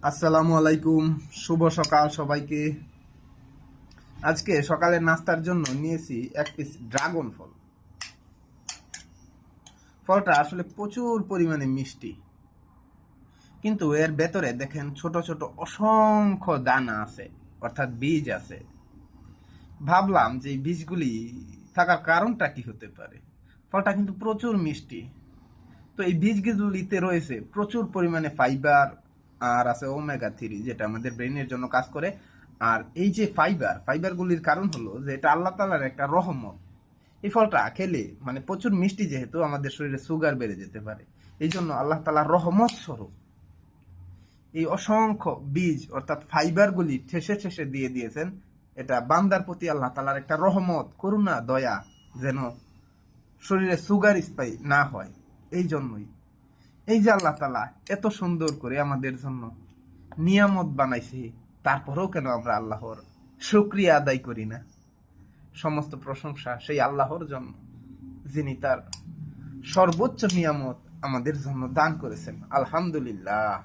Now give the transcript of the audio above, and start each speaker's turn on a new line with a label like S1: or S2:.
S1: আসসালামু আলাইকুম, শুভ সকাল সবাইকে। আজকে সকালের নাস্তার জন্য নিয়েছি এক পিস ড্রাগন ফল। ফলটা আসলে প্রচুর পরিমাণে মিষ্টি, কিন্তু এর ভেতরে দেখেন ছোট ছোট অসংখ্য দানা আছে, অর্থাৎ বীজ আছে। ভাবলাম যে এই বীজগুলি থাকার কারণটা কি হতে পারে। ফলটা কিন্তু প্রচুর মিষ্টি। তো এই বীজগুলিতে রয়েছে প্রচুর পরিমাণে ফাইবার, আর আছে ওমেগা 3, যেটা আমাদের ব্রেনের জন্য কাজ করে। আর এই যে ফাইবারগুলির কারণ হলো যে এটা আল্লাহ তাআলার একটা রহমত। এই ফলটা খেলে মানে প্রচুর মিষ্টি, যেহেতু আমাদের শরীরে সুগার বেড়ে যেতে পারে, এই জন্য আল্লাহ তাআলার রহমত স্বরূপ এই অসংখ্য বীজ অর্থাৎ ফাইবারগুলি ঠেসে ঠেসে দিয়ে দিয়েছেন। এটা বান্দার প্রতি আল্লাহ তাআলার একটা রহমত, করুণা, দয়া, যেন শরীরে সুগার স্পাই না হয়। এই জন্যই এই যে আল্লাহ তাআলা এত সুন্দর করে আমাদের জন্য নিয়ামত বানাইছে, তারপরেও কেন আমরা আল্লাহর শুকরিয়া আদায় করি না? সমস্ত প্রশংসা সেই আল্লাহর জন্য, যিনি তার সর্বোচ্চ নিয়ামত আমাদের জন্য দান করেছেন। আলহামদুলিল্লাহ।